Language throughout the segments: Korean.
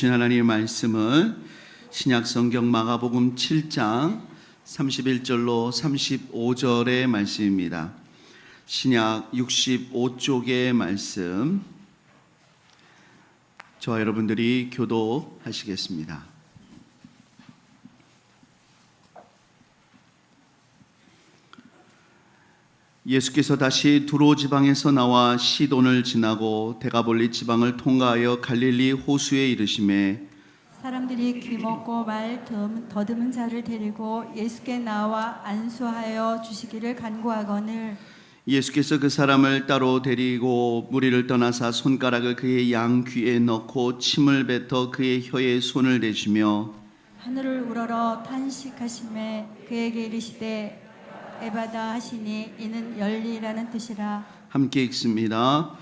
주신 하나님의 말씀은 신약성경 마가복음 7장 31절로 35절의 말씀입니다. 신약 65쪽의 말씀, 저와 여러분들이 교도하시겠습니다. 예수께서 다시 두로 지방에서 나와 시돈을 지나고 데가볼리 지방을 통과하여 갈릴리 호수에 이르시매 사람들이 귀먹고 말 더듬은 자를 데리고 예수께 나와 안수하여 주시기를 간구하거늘 예수께서 그 사람을 따로 데리고 무리를 떠나사 손가락을 그의 양 귀에 넣고 침을 뱉어 그의 혀에 손을 대시며 하늘을 우러러 탄식하심에 그에게 이르시되 에바다 하시니 이는 열리라는 뜻이라. 함께 읽습니다.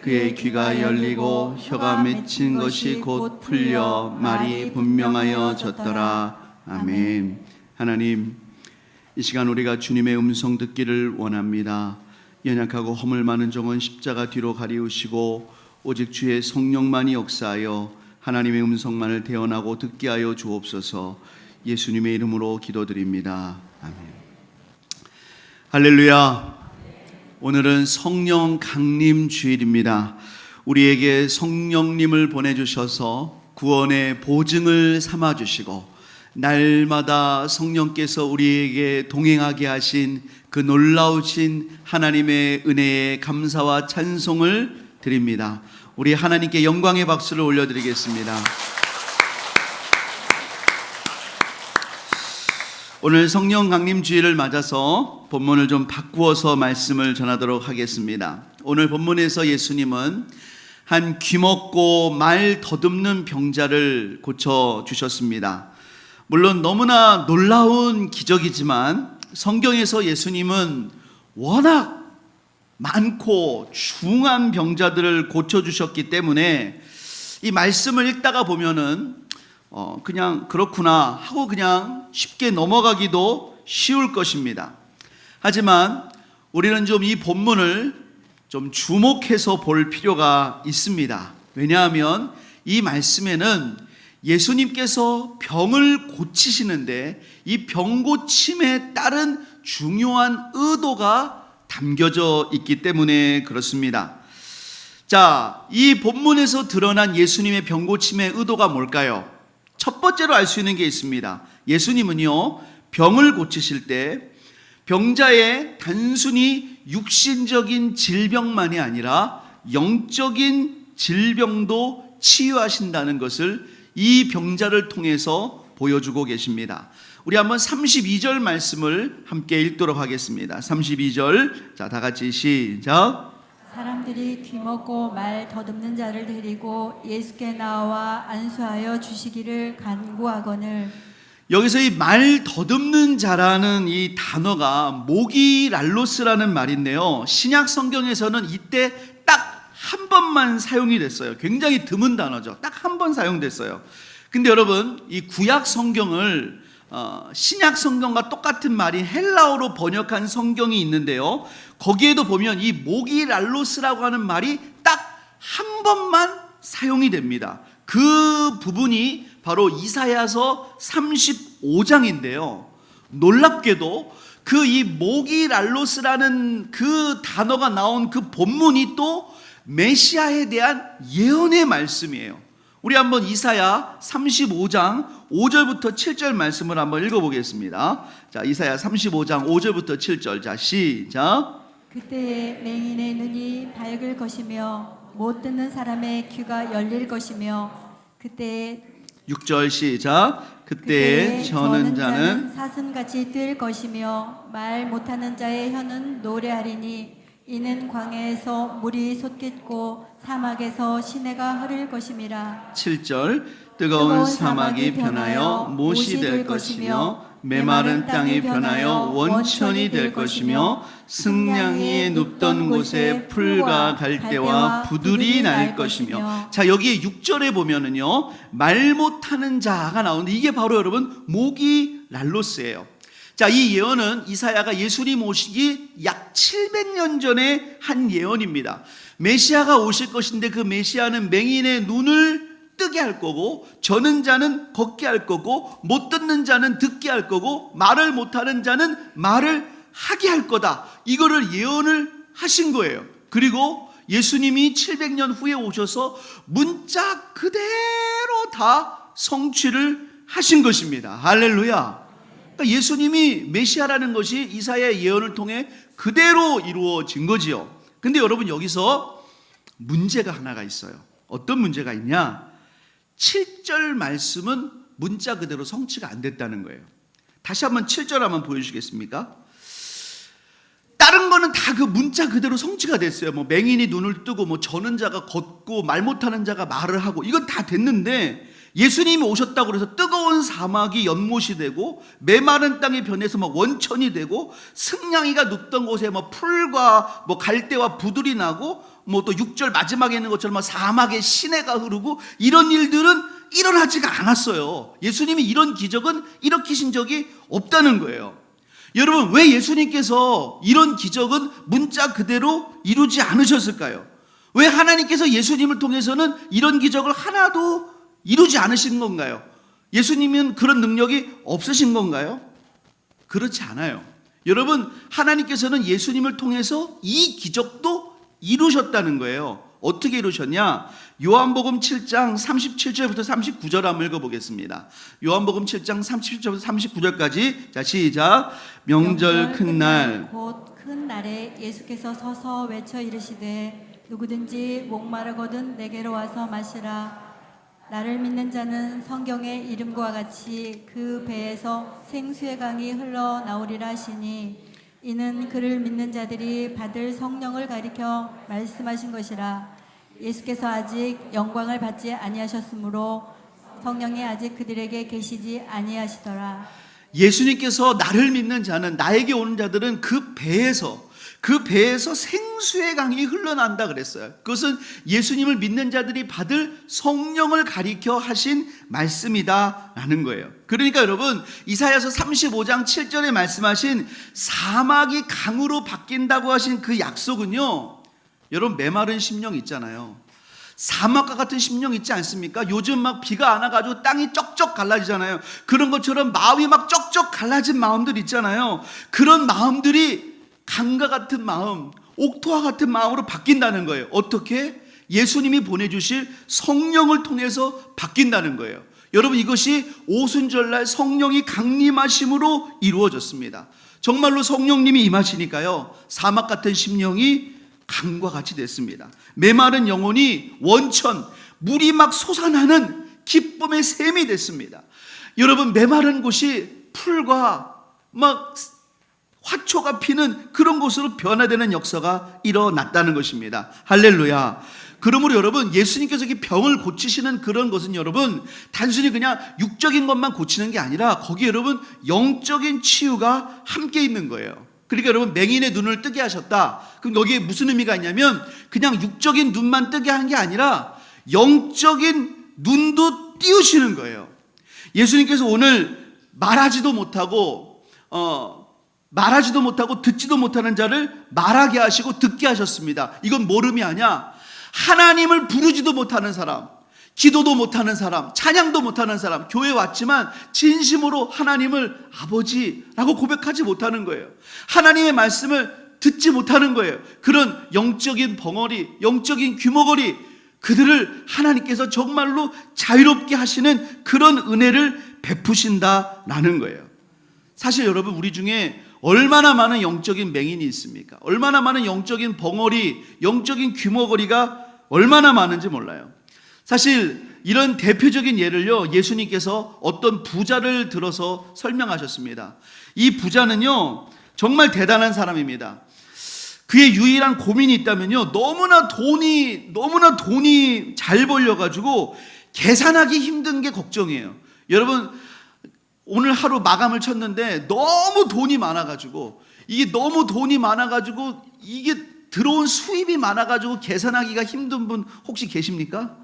그의 귀가 열리고 혀가 맺힌 것이 곧 풀려 말이 분명하여졌더라. 아멘. 하나님, 이 시간 우리가 주님의 음성 듣기를 원합니다. 연약하고 허물 많은 종은 십자가 뒤로 가리우시고 오직 주의 성령만이 역사하여 하나님의 음성만을 대언하고 듣게 하여 주옵소서. 예수님의 이름으로 기도드립니다. 아멘. 할렐루야. 오늘은 성령 강림 주일입니다. 우리에게 성령님을 보내주셔서 구원의 보증을 삼아주시고 날마다 성령께서 우리에게 동행하게 하신 그 놀라우신 하나님의 은혜에 감사와 찬송을 드립니다. 우리 하나님께 영광의 박수를 올려드리겠습니다. 오늘 성령 강림 주일을 맞아서 본문을 좀 바꾸어서 말씀을 전하도록 하겠습니다. 오늘 본문에서 예수님은 한 귀먹고 말 더듬는 병자를 고쳐주셨습니다. 물론 너무나 놀라운 기적이지만 성경에서 예수님은 워낙 많고 중한 병자들을 고쳐주셨기 때문에 이 말씀을 읽다가 보면은 그냥 그렇구나 하고 그냥 쉽게 넘어가기도 쉬울 것입니다. 하지만 우리는 좀 이 본문을 좀 주목해서 볼 필요가 있습니다. 왜냐하면 이 말씀에는 예수님께서 병을 고치시는데 이 병 고침에 따른 중요한 의도가 담겨져 있기 때문에 그렇습니다. 자, 이 본문에서 드러난 예수님의 병 고침의 의도가 뭘까요? 첫 번째로 알 수 있는 게 있습니다. 예수님은요, 병을 고치실 때 병자의 단순히 육신적인 질병만이 아니라 영적인 질병도 치유하신다는 것을 이 병자를 통해서 보여주고 계십니다. 우리 한번 32절 말씀을 함께 읽도록 하겠습니다. 32절, 자, 다 같이 시작. 사람들이 귀먹고 말 더듬는 자를 데리고 예수께 나와 안수하여 주시기를 간구하거늘. 여기서 이 말 더듬는 자라는 이 단어가 모기랄로스라는 말인데요, 신약 성경에서는 이때 딱 한 번만 사용이 됐어요. 굉장히 드문 단어죠. 딱 한 번 사용됐어요. 근데 여러분, 이 구약 성경을 신약 성경과 똑같은 말인 헬라어로 번역한 성경이 있는데요, 거기에도 보면 이 모기랄로스라고 하는 말이 딱 한 번만 사용이 됩니다. 그 부분이 바로 이사야서 35장인데요 놀랍게도 그 이 모기랄로스라는 그 단어가 나온 그 본문이 또 메시아에 대한 예언의 말씀이에요. 우리 한번 이사야 35장 5절부터 7절 말씀을 한번 읽어보겠습니다. 자, 이사야 35장 5절부터 7절, 자, 시작. 그때에 맹인의 눈이 밝을 것이며 못 듣는 사람의 귀가 열릴 것이며 그때에 6절 시작. 그때에 저는 자는 사슴같이 뛸 것이며 말 못하는 자의 혀는 노래하리니 이는 광야에서 물이 솟겠고 사막에서 시내가 흐를 것임이라. 7절. 뜨거운 사막이 변하여 못이 될 것이며 메마른 땅이 변하여 원천이 될 것이며 승냥이에 눕던 곳에 풀과 갈대와 부들이 날 것이며. 자, 여기 6절에 보면은요, 말 못하는 자가 나오는데 이게 바로 여러분 모기랄로스예요. 자, 이 예언은 이사야가 예수님 오시기 약 700년 전에 한 예언입니다. 메시아가 오실 것인데 그 메시아는 맹인의 눈을 뜨게 할 거고, 저는 자는 걷게 할 거고, 못 듣는 자는 듣게 할 거고, 말을 못하는 자는 말을 하게 할 거다. 이거를 예언을 하신 거예요. 그리고 예수님이 700년 후에 오셔서 문자 그대로 다 성취를 하신 것입니다. 할렐루야. 그러니까 예수님이 메시아라는 것이 이사야의 예언을 통해 그대로 이루어진 거지요. 근데 여러분, 여기서 문제가 하나가 있어요. 어떤 문제가 있냐? 7절 말씀은 문자 그대로 성취가 안 됐다는 거예요. 다시 한번 7절 한번 보여주시겠습니까? 다른 거는 다 그 문자 그대로 성취가 됐어요. 뭐 맹인이 눈을 뜨고, 뭐 저는 자가 걷고, 말 못하는 자가 말을 하고, 이건 다 됐는데 예수님이 오셨다고 그래서 뜨거운 사막이 연못이 되고, 메마른 땅이 변해서 막 원천이 되고, 승냥이가 눕던 곳에 뭐 풀과 뭐 갈대와 부들이 나고, 뭐 또 6절 마지막에 있는 것처럼 사막에 시내가 흐르고, 이런 일들은 일어나지가 않았어요. 예수님이 이런 기적은 일으키신 적이 없다는 거예요. 여러분, 왜 예수님께서 이런 기적은 문자 그대로 이루지 않으셨을까요? 왜 하나님께서 예수님을 통해서는 이런 기적을 하나도 이루지 않으신 건가요? 예수님은 그런 능력이 없으신 건가요? 그렇지 않아요. 여러분, 하나님께서는 예수님을 통해서 이 기적도 이루셨다는 거예요. 어떻게 이루셨냐? 요한복음 7장 37절부터 39절 한번 읽어보겠습니다. 요한복음 7장 37절부터 39절까지. 자, 시작. 명절 큰 날, 곧 큰 날에 예수께서 서서 외쳐 이르시되 누구든지 목마르거든 내게로 와서 마시라. 나를 믿는 자는 성경의 이름과 같이 그 배에서 생수의 강이 흘러나오리라 하시니 이는 그를 믿는 자들이 받을 성령을 가리켜 말씀하신 것이라. 예수께서 아직 영광을 받지 아니하셨으므로 성령이 아직 그들에게 계시지 아니하시더라. 예수님께서 나를 믿는 자는, 나에게 오는 자들은 그 배에서 생수의 강이 흘러난다 그랬어요. 그것은 예수님을 믿는 자들이 받을 성령을 가리켜 하신 말씀이다라는 거예요. 그러니까 여러분, 이사야서 35장 7절에 말씀하신 사막이 강으로 바뀐다고 하신 그 약속은요, 여러분, 메마른 심령 있잖아요. 사막과 같은 심령 있지 않습니까? 요즘 막 비가 안 와가지고 땅이 쩍쩍 갈라지잖아요. 그런 것처럼 마음이 막 쩍쩍 갈라진 마음들 있잖아요. 그런 마음들이 강과 같은 마음, 옥토와 같은 마음으로 바뀐다는 거예요. 어떻게? 예수님이 보내주실 성령을 통해서 바뀐다는 거예요. 여러분, 이것이 오순절날 성령이 강림하심으로 이루어졌습니다. 정말로 성령님이 임하시니까요, 사막 같은 심령이 강과 같이 됐습니다. 메마른 영혼이 원천, 물이 막 솟아나는 기쁨의 샘이 됐습니다. 여러분, 메마른 곳이 풀과 막 화초가 피는 그런 곳으로 변화되는 역사가 일어났다는 것입니다. 할렐루야. 그러므로 여러분, 예수님께서 이 병을 고치시는 그런 것은 여러분, 단순히 그냥 육적인 것만 고치는 게 아니라 거기에 여러분, 영적인 치유가 함께 있는 거예요. 그러니까 여러분, 맹인의 눈을 뜨게 하셨다. 그럼 여기에 무슨 의미가 있냐면, 그냥 육적인 눈만 뜨게 한 게 아니라 영적인 눈도 띄우시는 거예요. 예수님께서 오늘 말하지도 못하고 듣지도 못하는 자를 말하게 하시고 듣게 하셨습니다. 이건 뭘 의미하냐? 하나님을 부르지도 못하는 사람, 기도도 못하는 사람, 찬양도 못하는 사람, 교회에 왔지만 진심으로 하나님을 아버지라고 고백하지 못하는 거예요. 하나님의 말씀을 듣지 못하는 거예요. 그런 영적인 벙어리, 영적인 귀머거리, 그들을 하나님께서 정말로 자유롭게 하시는 그런 은혜를 베푸신다라는 거예요. 사실 여러분, 우리 중에 얼마나 많은 영적인 맹인이 있습니까? 얼마나 많은 영적인 벙어리, 영적인 귀머거리가 얼마나 많은지 몰라요. 사실 이런 대표적인 예를요, 예수님께서 어떤 부자를 들어서 설명하셨습니다. 이 부자는요, 정말 대단한 사람입니다. 그의 유일한 고민이 있다면요, 너무나 돈이 잘 벌려가지고 계산하기 힘든 게 걱정이에요. 여러분, 오늘 하루 마감을 쳤는데 너무 돈이 많아가지고, 이게 들어온 수입이 많아가지고 계산하기가 힘든 분 혹시 계십니까?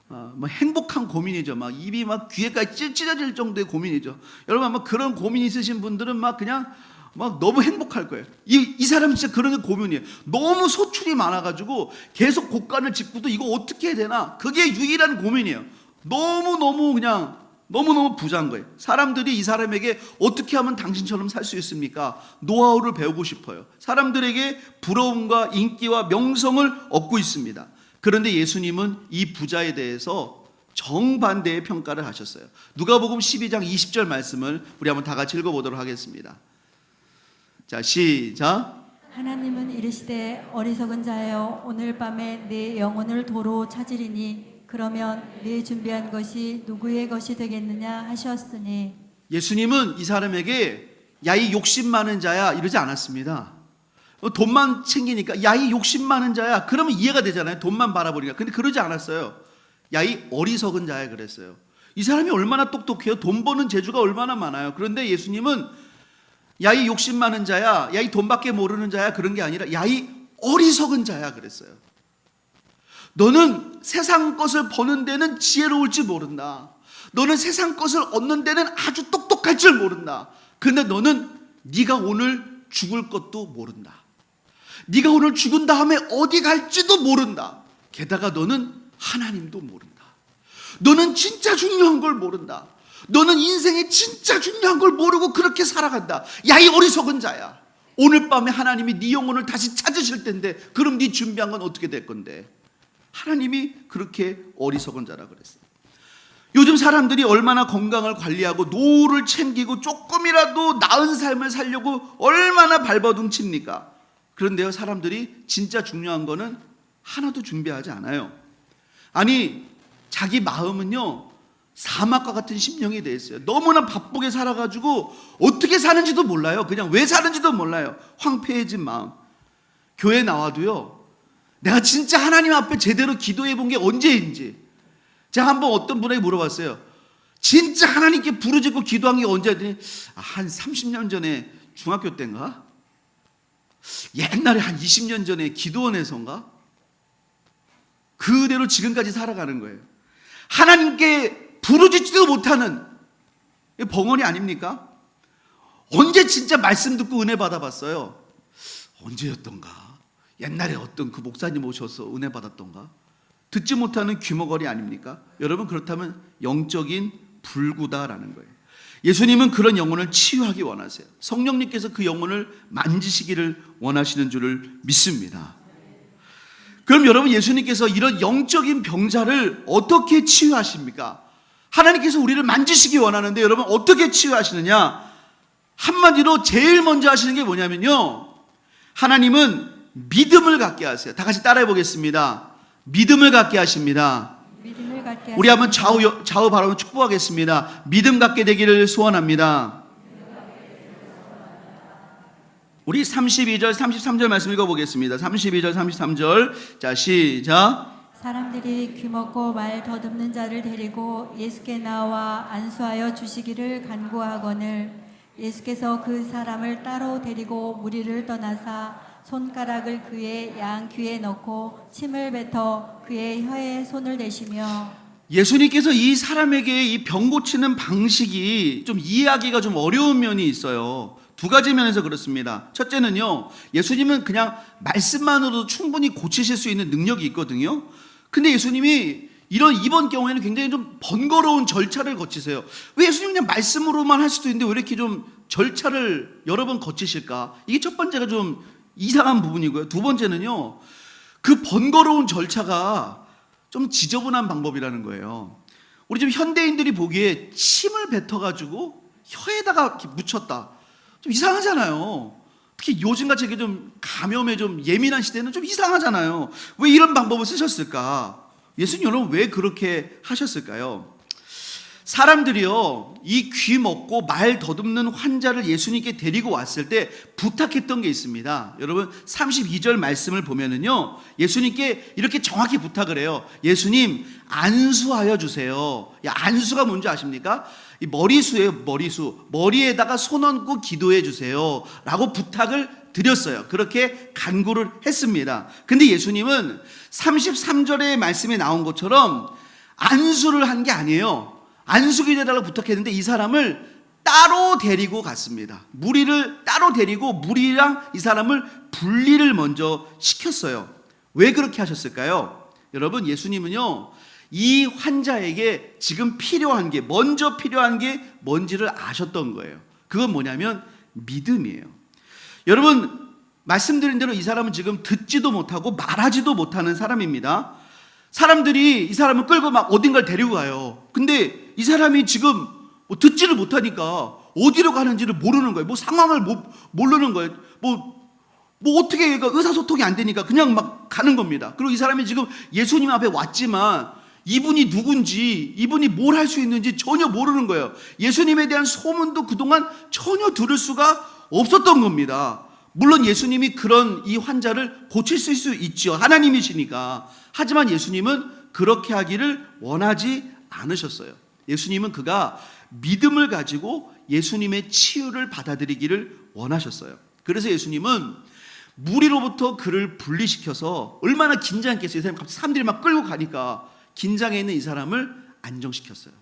뭐 행복한 고민이죠. 막 입이 막 귀에까지 찢어질 정도의 고민이죠. 여러분, 아마 그런 고민 있으신 분들은 막 그냥 막 너무 행복할 거예요. 이 사람은 진짜 그런 고민이에요. 너무 소출이 많아가지고 계속 곡간을 짚고도 이거 어떻게 해야 되나? 그게 유일한 고민이에요. 너무너무 부자인 거예요. 사람들이 이 사람에게 어떻게 하면 당신처럼 살 수 있습니까? 노하우를 배우고 싶어요. 사람들에게 부러움과 인기와 명성을 얻고 있습니다. 그런데 예수님은 이 부자에 대해서 정반대의 평가를 하셨어요. 누가복음 12장 20절 말씀을 우리 한번 다 같이 읽어보도록 하겠습니다. 자, 시작. 하나님은 이르시되 어리석은 자여 오늘 밤에 내 영혼을 도로 찾으리니 그러면 내 준비한 것이 누구의 것이 되겠느냐 하셨으니. 예수님은 이 사람에게 야 이 욕심 많은 자야 이러지 않았습니다. 돈만 챙기니까 야 이 욕심 많은 자야 그러면 이해가 되잖아요. 돈만 바라보니까. 근데 그러지 않았어요. 야 이 어리석은 자야 그랬어요. 이 사람이 얼마나 똑똑해요. 돈 버는 재주가 얼마나 많아요. 그런데 예수님은 야 이 욕심 많은 자야, 야 이 돈밖에 모르는 자야 그런 게 아니라 야 이 어리석은 자야 그랬어요. 너는 세상 것을 버는 데는 지혜로울지 모른다. 너는 세상 것을 얻는 데는 아주 똑똑할 줄 모른다. 근데 너는 네가 오늘 죽을 것도 모른다. 네가 오늘 죽은 다음에 어디 갈지도 모른다. 게다가 너는 하나님도 모른다. 너는 진짜 중요한 걸 모른다. 너는 인생에 진짜 중요한 걸 모르고 그렇게 살아간다. 야 이 어리석은 자야. 오늘 밤에 하나님이 네 영혼을 다시 찾으실 텐데 그럼 네 준비한 건 어떻게 될 건데. 하나님이 그렇게 어리석은 자라 그랬어요. 요즘 사람들이 얼마나 건강을 관리하고 노후를 챙기고 조금이라도 나은 삶을 살려고 얼마나 발버둥칩니까? 그런데요, 사람들이 진짜 중요한 거는 하나도 준비하지 않아요. 아니, 자기 마음은요 사막과 같은 심령이 돼 있어요. 너무나 바쁘게 살아가지고 어떻게 사는지도 몰라요. 그냥 왜 사는지도 몰라요. 황폐해진 마음. 교회 나와도요, 내가 진짜 하나님 앞에 제대로 기도해 본 게 언제인지. 제가 한번 어떤 분에게 물어봤어요. 진짜 하나님께 부르짖고 기도한 게 언제였더니 한 30년 전에 중학교 때인가? 옛날에 한 20년 전에 기도원에서인가? 그대로 지금까지 살아가는 거예요. 하나님께 부르짖지도 못하는 벙어리 아닙니까? 언제 진짜 말씀 듣고 은혜 받아봤어요? 언제였던가? 옛날에 어떤 그 목사님 오셔서 은혜 받았던가? 듣지 못하는 귀머거리 아닙니까? 여러분, 그렇다면 영적인 불구다라는 거예요. 예수님은 그런 영혼을 치유하기 원하세요. 성령님께서 그 영혼을 만지시기를 원하시는 줄을 믿습니다. 그럼 여러분, 예수님께서 이런 영적인 병자를 어떻게 치유하십니까? 하나님께서 우리를 만지시기 원하는데 여러분 어떻게 치유하시느냐? 한마디로 제일 먼저 하시는 게 뭐냐면요, 하나님은 믿음을 갖게 하세요. 다 같이 따라해 보겠습니다. 믿음을 갖게 하십니다. 믿음을 갖게 우리 한번 좌우 바라보며 축복하겠습니다. 믿음 갖게 되기를 소원합니다. 우리 32절 33절 말씀 읽어보겠습니다. 32절 33절. 자, 시작. 사람들이 귀먹고 말 더듬는 자를 데리고 예수께 나와 안수하여 주시기를 간구하거늘 예수께서 그 사람을 따로 데리고 무리를 떠나사 손가락을 그의 양귀에 넣고 침을 뱉어 그의 혀에 손을 대시며. 예수님께서 이 사람에게 이 병 고치는 방식이 좀 이해하기가 좀 어려운 면이 있어요. 두 가지 면에서 그렇습니다. 첫째는요, 예수님은 그냥 말씀만으로도 충분히 고치실 수 있는 능력이 있거든요. 근데 예수님이 이번 경우에는 굉장히 좀 번거로운 절차를 거치세요. 왜 예수님 그냥 말씀으로만 할 수도 있는데 왜 이렇게 좀 절차를 여러 번 거치실까? 이게 첫 번째가 좀 이상한 부분이고요. 두 번째는요, 그 번거로운 절차가 좀 지저분한 방법이라는 거예요. 우리 지금 현대인들이 보기에 침을 뱉어가지고 혀에다가 이렇게 묻혔다. 좀 이상하잖아요. 특히 요즘같이 이렇게 좀 감염에 좀 예민한 시대는 좀 이상하잖아요. 왜 이런 방법을 쓰셨을까? 예수님 여러분 왜 그렇게 하셨을까요? 사람들이요, 이 귀 먹고 말 더듬는 환자를 예수님께 데리고 왔을 때 부탁했던 게 있습니다. 여러분 32절 말씀을 보면은요, 예수님께 이렇게 정확히 부탁을 해요. 예수님 안수하여 주세요. 야, 안수가 뭔지 아십니까? 이 머리수예요. 머리수. 머리에다가 손 얹고 기도해 주세요 라고 부탁을 드렸어요. 그렇게 간구를 했습니다. 근데 예수님은 33절의 말씀에 나온 것처럼 안수를 한 게 아니에요. 안수기도 해달라고 부탁했는데 이 사람을 따로 데리고 갔습니다. 무리를 따로 데리고 무리랑 이 사람을 분리를 먼저 시켰어요. 왜 그렇게 하셨을까요? 여러분, 예수님은요, 이 환자에게 지금 필요한 게, 먼저 필요한 게 뭔지를 아셨던 거예요. 그건 뭐냐면 믿음이에요. 여러분, 말씀드린 대로 이 사람은 지금 듣지도 못하고 말하지도 못하는 사람입니다. 사람들이 이 사람을 끌고 막 어딘가를 데리고 가요. 근데 이 사람이 지금 뭐 듣지를 못하니까 어디로 가는지를 모르는 거예요. 뭐 상황을 모르는 거예요. 뭐 어떻게 의사소통이 안 되니까 그냥 막 가는 겁니다. 그리고 이 사람이 지금 예수님 앞에 왔지만 이분이 누군지, 이분이 뭘 할 수 있는지 전혀 모르는 거예요. 예수님에 대한 소문도 그동안 전혀 들을 수가 없었던 겁니다. 물론 예수님이 그런 이 환자를 고치실 수 있죠. 하나님이시니까. 하지만 예수님은 그렇게 하기를 원하지 않으셨어요. 예수님은 그가 믿음을 가지고 예수님의 치유를 받아들이기를 원하셨어요. 그래서 예수님은 무리로부터 그를 분리시켜서, 얼마나 긴장했겠어요. 사람들이 막 끌고 가니까 긴장해 있는 이 사람을 안정시켰어요.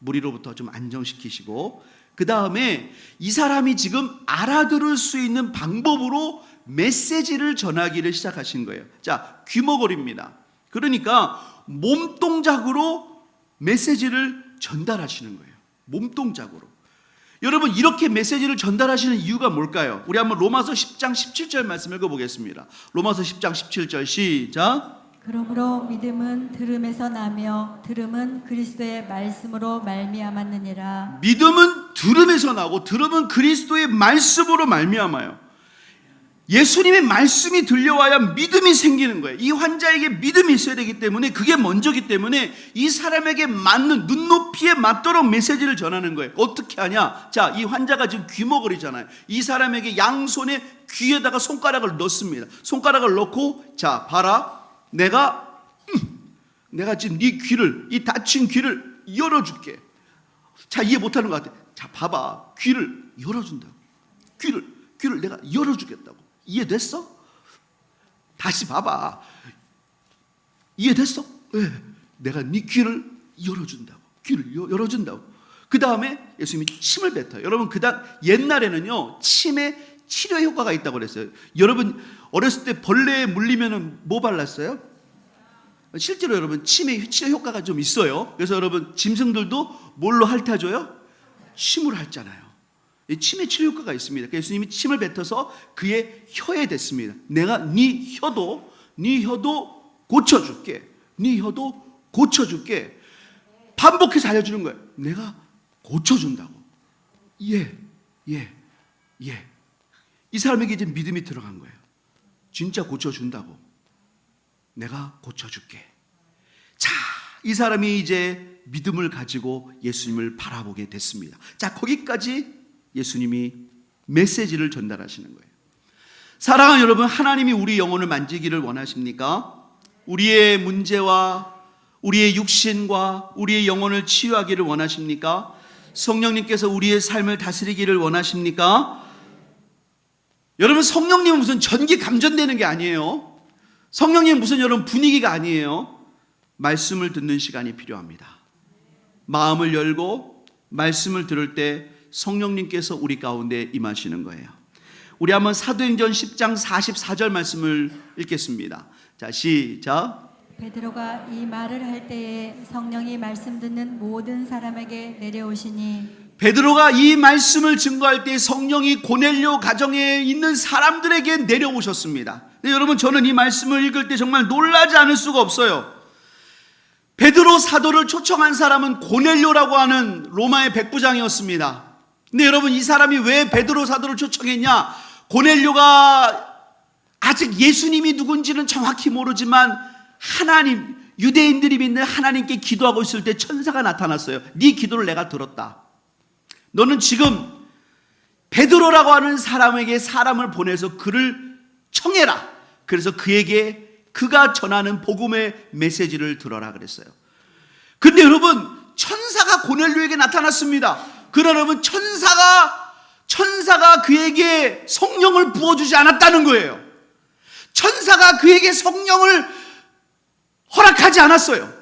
무리로부터 좀 안정시키시고, 그 다음에 이 사람이 지금 알아들을 수 있는 방법으로 메시지를 전하기를 시작하신 거예요. 자, 귀머거리입니다. 그러니까 몸동작으로 메시지를 전달하시는 거예요. 몸동작으로. 여러분, 이렇게 메시지를 전달하시는 이유가 뭘까요? 우리 한번 로마서 10장 17절 말씀 읽어보겠습니다. 로마서 10장 17절 시작. 그러므로 믿음은 들음에서 나며 들음은 그리스도의 말씀으로 말미암았느니라. 믿음은 들음에서 나고 들음은 그리스도의 말씀으로 말미암아요. 예수님의 말씀이 들려와야 믿음이 생기는 거예요. 이 환자에게 믿음이 있어야 되기 때문에, 그게 먼저기 때문에 이 사람에게 맞는, 눈높이에 맞도록 메시지를 전하는 거예요. 어떻게 하냐? 자, 이 환자가 지금 귀머거리잖아요. 이 사람에게 양손에 귀에다가 손가락을 넣습니다. 손가락을 넣고, 자, 봐라. 내가 지금 네 귀를, 이 다친 귀를 열어줄게. 자, 이해 못하는 것 같아. 자, 봐봐. 귀를 열어준다고. 귀를 내가 열어주겠다고. 이해됐어? 다시 봐봐. 이해됐어? 네. 내가 네 귀를 열어준다고. 귀를 열어준다고. 그 다음에 예수님이 침을 뱉어요. 여러분, 옛날에는요, 침에 치료 효과가 있다고 그랬어요. 여러분, 어렸을 때 벌레에 물리면은 뭐 발랐어요? 실제로 여러분, 침에 치료 효과가 좀 있어요. 그래서 여러분, 짐승들도 뭘로 핥아줘요? 침으로 핥잖아요. 침에 치료 효과가 있습니다. 예수님이 침을 뱉어서 그의 혀에 댔습니다. 내가 네 혀도 고쳐줄게. 네 혀도 고쳐줄게. 반복해서 알려주는 거예요. 내가 고쳐준다고. 예. 이 사람에게 이제 믿음이 들어간 거예요. 진짜 고쳐준다고. 내가 고쳐줄게. 자, 이 사람이 이제 믿음을 가지고 예수님을 바라보게 됐습니다. 자, 거기까지 예수님이 메시지를 전달하시는 거예요. 사랑하는 여러분, 하나님이 우리 영혼을 만지기를 원하십니까? 우리의 문제와 우리의 육신과 우리의 영혼을 치유하기를 원하십니까? 성령님께서 우리의 삶을 다스리기를 원하십니까? 여러분, 성령님은 무슨 전기 감전되는 게 아니에요. 성령님은 무슨 여러분 분위기가 아니에요. 말씀을 듣는 시간이 필요합니다. 마음을 열고 말씀을 들을 때 성령님께서 우리 가운데 임하시는 거예요. 우리 한번 사도행전 10장 44절 말씀을 읽겠습니다. 자, 시작. 베드로가 이 말을 할 때에 성령이 말씀 듣는 모든 사람에게 내려오시니, 베드로가 이 말씀을 증거할 때 성령이 고넬료 가정에 있는 사람들에게 내려오셨습니다. 근데 여러분, 저는 이 말씀을 읽을 때 정말 놀라지 않을 수가 없어요. 베드로 사도를 초청한 사람은 고넬료라고 하는 로마의 백부장이었습니다. 근데 여러분, 이 사람이 왜 베드로 사도를 초청했냐? 고넬료가 아직 예수님이 누군지는 정확히 모르지만 하나님, 유대인들이 믿는 하나님께 기도하고 있을 때 천사가 나타났어요. 네 기도를 내가 들었다. 너는 지금 베드로라고 하는 사람에게 사람을 보내서 그를 청해라. 그래서 그에게 그가 전하는 복음의 메시지를 들어라 그랬어요. 근데 여러분, 천사가 고넬료에게 나타났습니다. 그러나 여러분, 천사가 그에게 성령을 부어주지 않았다는 거예요. 천사가 그에게 성령을 허락하지 않았어요.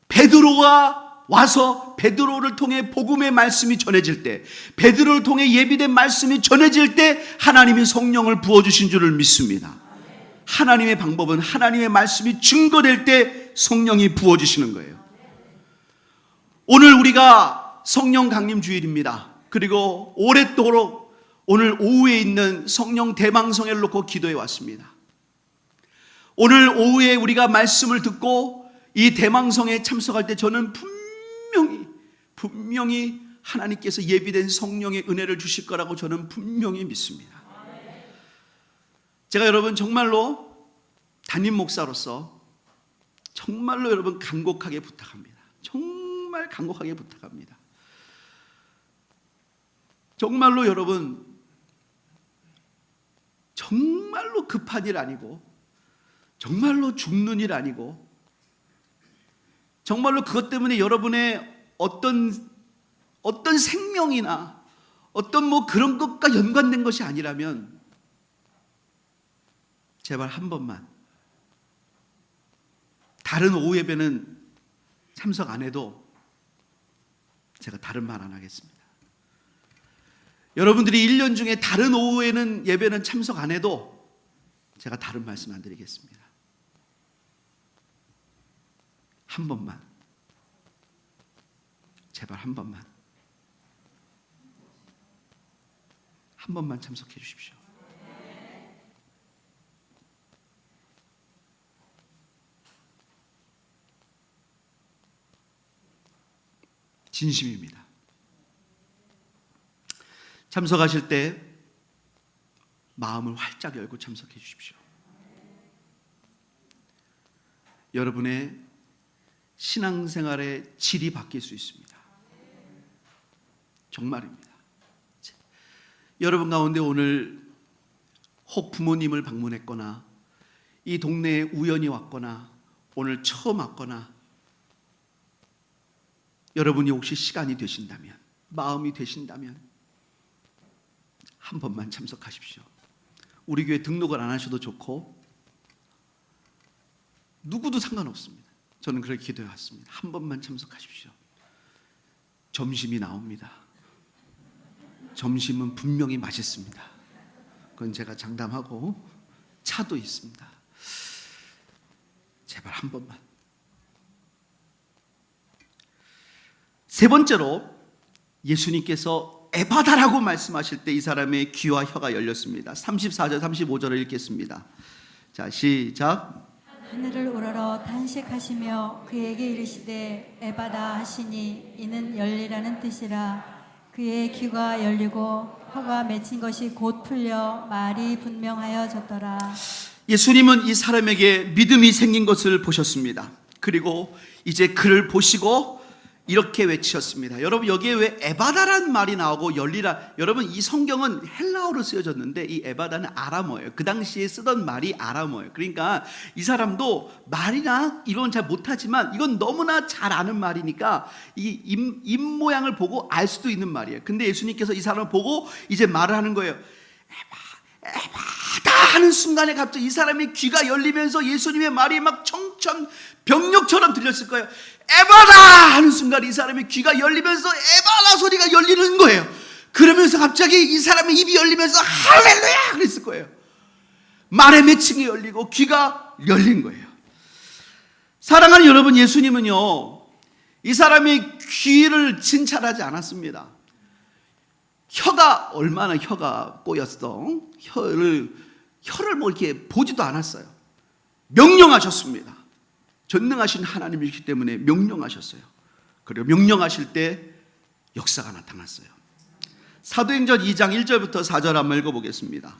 베드로가 와서 베드로를 통해 복음의 말씀이 전해질 때, 베드로를 통해 예비된 말씀이 전해질 때 하나님이 성령을 부어주신 줄을 믿습니다. 하나님의 방법은 하나님의 말씀이 증거될 때 속에 성령이 부어주시는 거예요. 오늘 우리가 성령 강림 주일입니다. 그리고 오랫도록 오늘 오후에 있는 성령 대망성회를 놓고 기도해 왔습니다. 오늘 오후에 우리가 말씀을 듣고 이 대망성회에 참석할 때 저는 분명히 하나님께서 예비된 성령의 은혜를 주실 거라고 저는 분명히 믿습니다. 제가 여러분 정말로 담임 목사로서 정말로 여러분 간곡하게 부탁합니다. 정말 간곡하게 부탁합니다. 정말로 여러분 정말로 급한 일 아니고 정말로 죽는 일 아니고 정말로 그것 때문에 여러분의 어떤 생명이나 어떤 뭐 그런 것과 연관된 것이 아니라면 제발 한 번만 다른 오후 예배는 참석 안 해도 제가 다른 말 안 하겠습니다. 여러분들이 1년 중에 다른 오후에는 예배는 참석 안 해도 제가 다른 말씀 안 드리겠습니다. 한 번만, 제발 한 번만 참석해 주십시오. 진심입니다. 참석하실 때 마음을 활짝 열고 참석해 주십시오. 여러분의 신앙생활의 질이 바뀔 수 있습니다. 정말입니다. 여러분 가운데 오늘 혹 부모님을 방문했거나 이 동네에 우연히 왔거나 오늘 처음 왔거나 여러분이 혹시 시간이 되신다면, 마음이 되신다면 한 번만 참석하십시오. 우리 교회 등록을 안 하셔도 좋고 누구도 상관없습니다. 저는 그렇게 기도해 왔습니다. 한 번만 참석하십시오. 점심이 나옵니다. 점심은 분명히 맛있습니다. 그건 제가 장담하고 차도 있습니다. 제발 한 번만. 세 번째로 예수님께서 에바다라고 말씀하실 때 이 사람의 귀와 혀가 열렸습니다. 34절 35절을 읽겠습니다. 자, 시작. 하늘을 우러러 탄식하시며 그에게 이르시되 에바다 하시니 이는 열리라는 뜻이라. 그의 귀가 열리고 혀가 맺힌 것이 곧 풀려 말이 분명하여졌더라. 예수님은 이 사람에게 믿음이 생긴 것을 보셨습니다. 그리고 이제 그를 보시고 이렇게 외치셨습니다. 여러분 여기에 왜 에바다라는 말이 나오고 열리라, 여러분 이 성경은 헬라어로 쓰여졌는데 이 에바다는 아람어예요. 그 당시에 쓰던 말이 아람어예요. 그러니까 이 사람도 말이나 이런 잘 못하지만 이건 너무나 잘 아는 말이니까 이 입 모양을 보고 알 수도 있는 말이에요. 근데 예수님께서 이 사람을 보고 이제 말을 하는 거예요. 에바다 하는 순간에 갑자기 이 사람의 귀가 열리면서 예수님의 말이 막 청천벽력처럼 들렸을 거예요. 에바다 하는 순간 이 사람의 귀가 열리면서 에바다 소리가 열리는 거예요. 그러면서 갑자기 이 사람의 입이 열리면서 할렐루야 그랬을 거예요. 말의 맺힘이 열리고 귀가 열린 거예요. 사랑하는 여러분, 예수님은요 이 사람의 귀를 칭찬하지 않았습니다. 혀가 얼마나 혀가 꼬였어. 혀를 뭐 이렇게 보지도 않았어요. 명령하셨습니다. 전능하신 하나님이시기 때문에 명령하셨어요. 그리고 명령하실 때 역사가 나타났어요. 사도행전 2장 1절부터 4절 한번 읽어보겠습니다.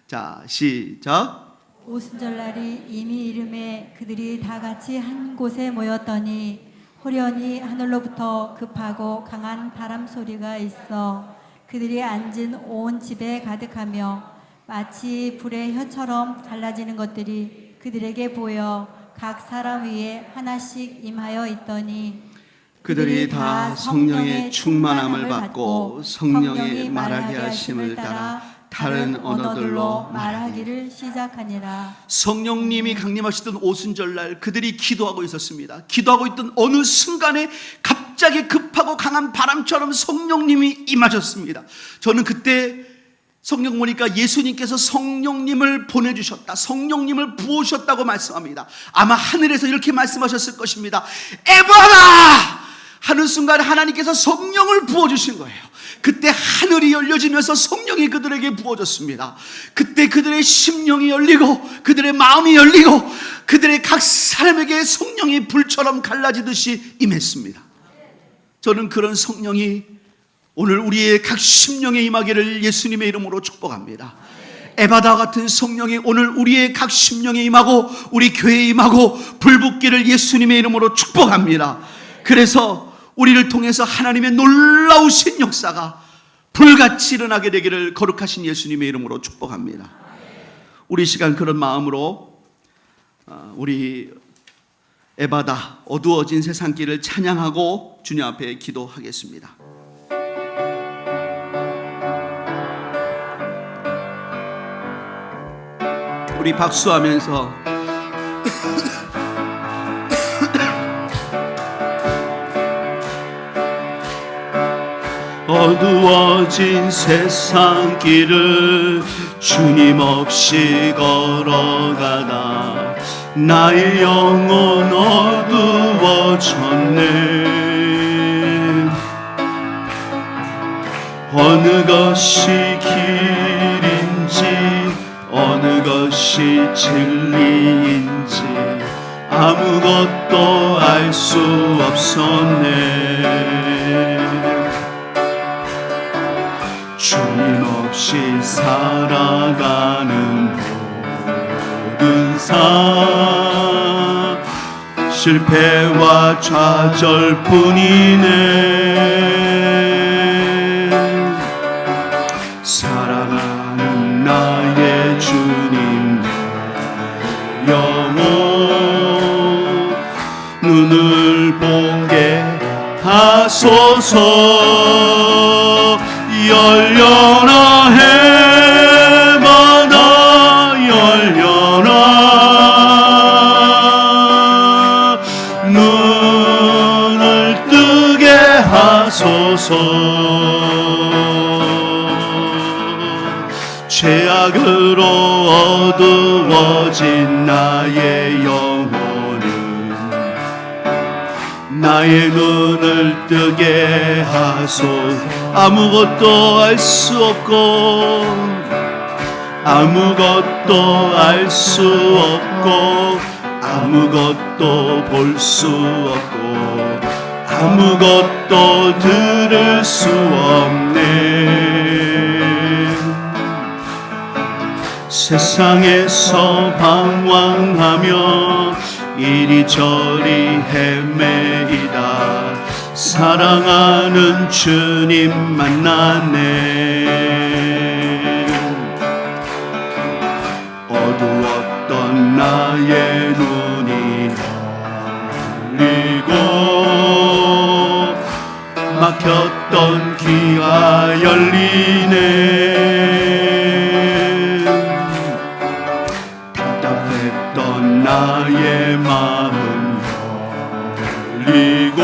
자, 시작. 오순절날이 이미 이름에 그들이 다 같이 한 곳에 모였더니 호련히 하늘로부터 급하고 강한 바람 소리가 있어 그들이 앉은 온 집에 가득하며 마치 불의 혀처럼 갈라지는 것들이 그들에게 보여 각 사람 위에 하나씩 임하여 있더니 그들이 다 성령의 충만함을 받고 성령의 말하게 하심을 따라 다른 언어들로 말하기를 시작하니라. 성령님이 강림하시던 오순절날 그들이 기도하고 있었습니다. 기도하고 있던 어느 순간에 갑자기 급하고 강한 바람처럼 성령님이 임하셨습니다. 저는 그때 성경 보니까 예수님께서 성령님을 보내주셨다, 성령님을 부으셨다고 말씀합니다. 아마 하늘에서 이렇게 말씀하셨을 것입니다. 에바라! 하는 순간 하나님께서 성령을 부어주신 거예요. 그때 하늘이 열려지면서 성령이 그들에게 부어졌습니다. 그때 그들의 심령이 열리고 그들의 마음이 열리고 그들의 각 사람에게 성령이 불처럼 갈라지듯이 임했습니다. 저는 그런 성령이 오늘 우리의 각 심령에 임하기를 예수님의 이름으로 축복합니다. 에바다 같은 성령이 오늘 우리의 각 심령에 임하고 우리 교회에 임하고 불붙기를 예수님의 이름으로 축복합니다. 그래서 우리를 통해서 하나님의 놀라우신 역사가 불같이 일어나게 되기를 거룩하신 예수님의 이름으로 축복합니다. 우리 시간 그런 마음으로 우리 에바다 어두워진 세상길을 찬양하고 주님 앞에 기도하겠습니다. 우리 박수하면서 어두워진 세상 길을 주님 없이 걸어가다 나의 영혼 어두워졌네. 어느 것이 길인지 어느 것이 진리인지 아무것도 알 수 없었네. 주님 없이 살아가는 모든 삶 실패와 좌절뿐이네. 사랑하는 나의 주님 영혼 눈을 보게 하소서. 열려라 해마다 열려라 눈을 뜨게 하소서. 죄악으로 어두워진 나의 영혼은 나의 눈을 뜨게 하소서. 아무것도 알 수 없고 아무것도 알 수 없고 아무것도 볼 수 없고 아무것도 들을 수 없네. 세상에서 방황하며 이리저리 헤매이다 사랑하는 주님 만났네. 어두웠던 나의 눈이 열리고 막혔던 귀가 열리네. 답답했던 나의 마음 열리고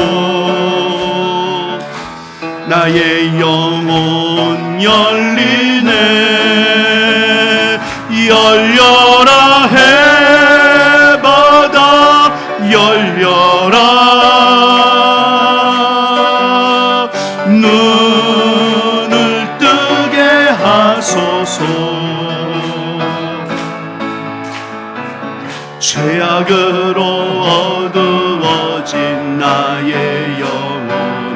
나의 영혼 열리네. 열려라 해바다 열려라 눈을 뜨게 하소서. 죄악으로 어두워진 나의 영혼을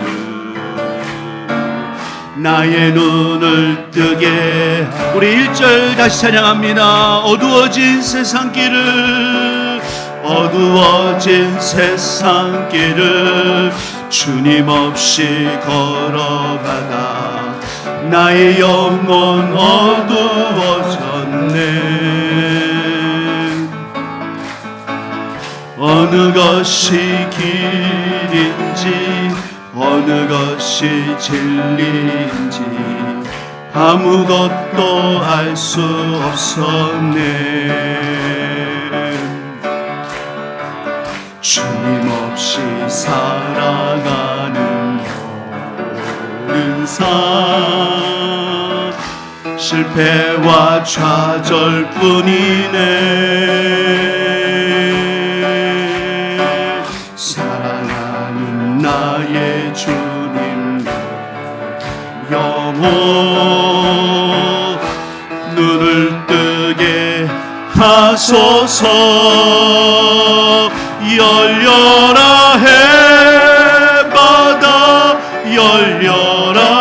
나의 눈을 뜨게. 우리 1절 다시 찬양합니다. 어두워진 세상길을 어두워진 세상길을 주님 없이 걸어가다 나의 영혼 어두워졌네. 어느 것이 길인지 어느 것이 진리인지 아무것도 알 수 없었네. 주님 없이 살아가는 모든 삶 실패와 좌절뿐이네. 사랑하는 나의 주님 영혼 눈을 뜨게 하소서. 열려라 해바다 열려라.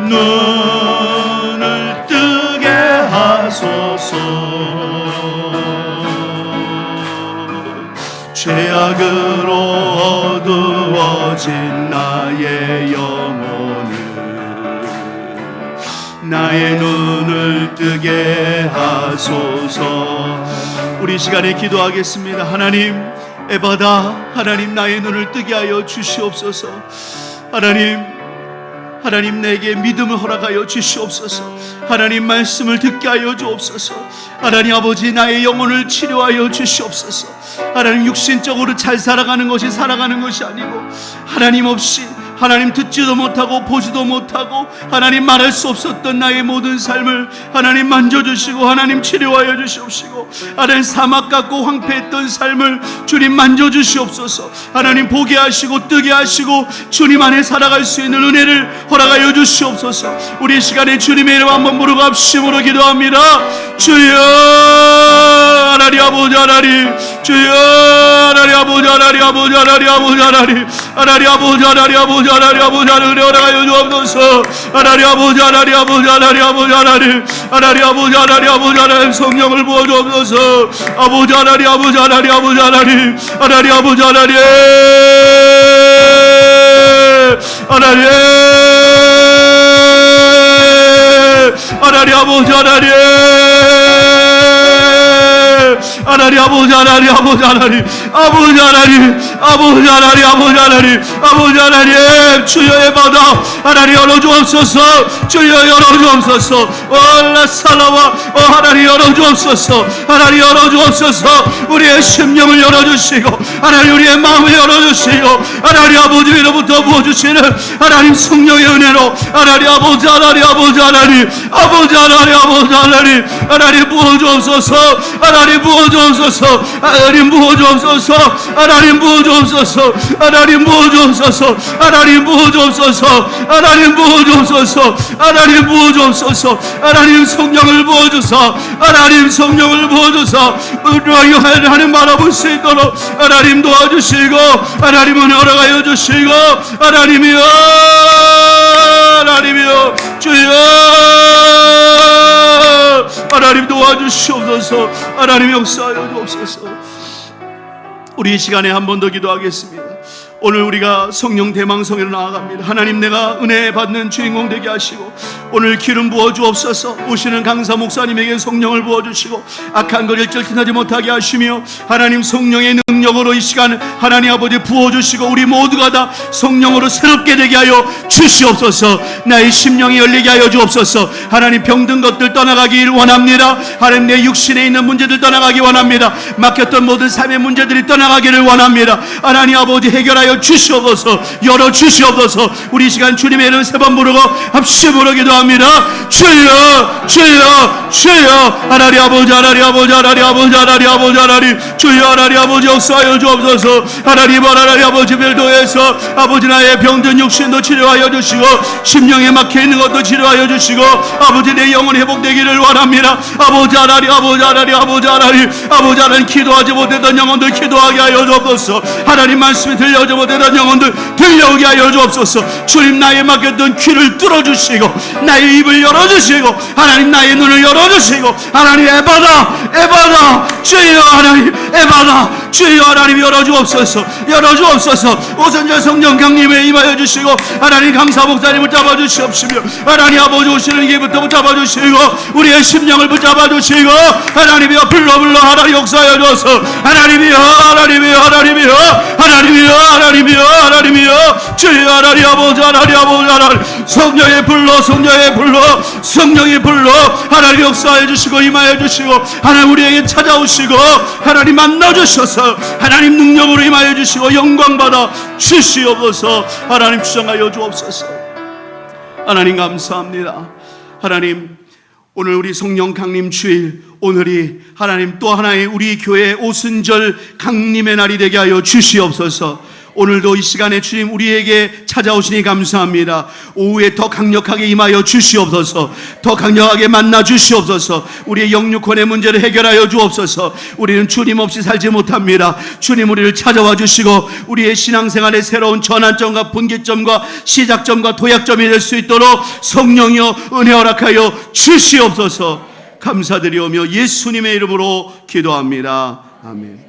눈을 뜨게 하소서. 죄악으로 어두워진 나의 영혼을 나의 눈을 뜨게 하소서. 우리 시간에 기도하겠습니다. 하나님, 에바다, 하나님 나의 눈을 뜨게 하여 주시옵소서. 하나님 내게 믿음을 허락하여 주시옵소서. 하나님 말씀을 듣게 하여 주옵소서. 하나님 아버지 나의 영혼을 치료하여 주시옵소서. 하나님 육신적으로 잘 살아가는 것이 아니고 하나님 없이 하나님 듣지도 못하고 보지도 못하고 하나님 말할 수 없었던 나의 모든 삶을 하나님 만져주시고 하나님 치료하여 주시옵시고 하나님 사막 같고 황폐했던 삶을 주님 만져주시옵소서. 하나님 보게 하시고 뜨게 하시고 주님 안에 살아갈 수 있는 은혜를 허락하여 주시옵소서. 우리 시간에 주님의 이름 한번 부르고 합심으로 기도합니다. 주여 하나님 아버지 하나님 주여 하나님 아버지 하나님 아버지 하나님 아버지 하나님 하나님 아버지 하나님 아버지 하나님 아버지 하나님 허락하여 주옵소서. 하나님 아버지 하나님 아버지 하나님 아버지 하나님 하나님 아버지 하나님 아버지 하나님 성령을 부어주옵소서. 아버지 하나님 아버지 하나님 아버지 하나님 하나님 아버지 하나님 하나님 하나님 아버지 하나님 하나님 아버지 하나님 아버지 하나님 아버지 하나님 아버지 하나님 아버지 하나님 아버지 하나님 주여의 바다 하나님 열어주옵소서. 주여 열어주옵소서. 올라살라와 하나님 열어주옵소서. 하나님 열어주옵소서. 우리의 심령을 열어주시고 하나님 우리의 마음을 열어주시고 하나님 아버지로부터 부어주시는 하나님 성령의 은혜로 하나님 아버지 하나님 아버지 하나님 아버지 하나님 아버지 하나님 하나님 부어주옵소서. 하나님 부어주옵소서. 하나님 부어주옵소서. 하나님 부어주옵소서. 하나님 부어주옵소서. 하나님 부어주옵소서. 하나님 부어주옵소서. 하나님 부어주옵소서. 하나님 성령을 부어주사 하나님 성령을 부어주사 우리와 하나님 바라볼 수 있도록 하나님 도와주시고 하나님 은혜 허락하여 주시고 하나님이여 하나님이여 주여 하나님 도와주시옵소서. 하나님 역사하여 주옵소서. 우리 이 시간에 한 번 더 기도하겠습니다. 오늘 우리가 성령 대망성회로 나아갑니다. 하나님 내가 은혜 받는 주인공 되게 하시고 오늘 기름 부어 주옵소서. 오시는 강사 목사님에게 성령을 부어주시고 악한 것을 쩔티나지 못하게 하시며 하나님 성령의 능력으로 이 시간 하나님 아버지 부어주시고 우리 모두가 다 성령으로 새롭게 되게 하여 주시옵소서. 나의 심령이 열리게 하여 주옵소서. 하나님 병든 것들 떠나가기를 원합니다. 하나님 내 육신에 있는 문제들 떠나가기 원합니다. 막혔던 모든 삶의 문제들이 떠나가기를 원합니다. 하나님 아버지 해결하여 주시옵소서. 열어주시옵소서. 우리 시간 주님의 이름 세 번 부르고 합심으로 기도합니다. 주여 주여 주여 하나님 아버지 하나님 아버지 하나님 아버지 하나님 아버지 하나님 주여 하나님 아버지 역사하여 주옵소서. 하나님 아버지 별도에서 아버지 나의 병든 육신도 치료하여 주시고 심령에 막혀있는 것도 치료하여 주시고 아버지 내 영혼 회복되기를 원합니다. 아버지 하나님 아버지 하나님 아버지 하나님 아버지 하나님 기도하지 못했던 영혼들 기도하게 하여 주옵소서. 하나님 말씀이 들려오지 못했던 영혼들 들려오게 하여 주옵소서. 주님 나의 막혔던 귀를 뚫어주시고 나의 입을 열어주시고 하나님 나의 눈을 열어주시고 하나님 에바다 주여 하나님 에바다 주여 하나님 열어주옵소서. 열어주옵소서. 오선절 성령 강림에 임하여 주시고 하나님 강사 목사님을 잡아주시옵시며 하나님 아버지 오시는 길부터 붙잡아주시고 우리의 심령을 붙잡아주시고 하나님이여 불러 하나님 역사하여 주어서 하나님이여 하나님이여 하나님이여 하나님이여 하나님이여 하나님이여 주여 하나님 아버지 하나님 아버지 하나님 성령의 불러 성령의 불러 성령의 불러 하나님 역사해 주시고 임하여 주시고 하나님 우리에게 찾아오시고 하나님 만나주셔서 하나님 능력으로 임하여 주시고 영광받아 주시옵소서. 하나님 주장하여 주옵소서. 하나님 감사합니다. 하나님, 오늘 우리 성령 강림 주일, 오늘이 하나님 또 하나의 우리 교회 오순절 강림의 날이 되게 하여 주시옵소서. 오늘도 이 시간에 주님 우리에게 찾아오시니 감사합니다. 오후에 더 강력하게 임하여 주시옵소서. 더 강력하게 만나 주시옵소서. 우리의 영육혼의 문제를 해결하여 주옵소서. 우리는 주님 없이 살지 못합니다. 주님 우리를 찾아와 주시고 우리의 신앙생활의 새로운 전환점과 분기점과 시작점과 도약점이 될 수 있도록 성령이여 은혜 허락하여 주시옵소서. 감사드리오며 예수님의 이름으로 기도합니다. 아멘.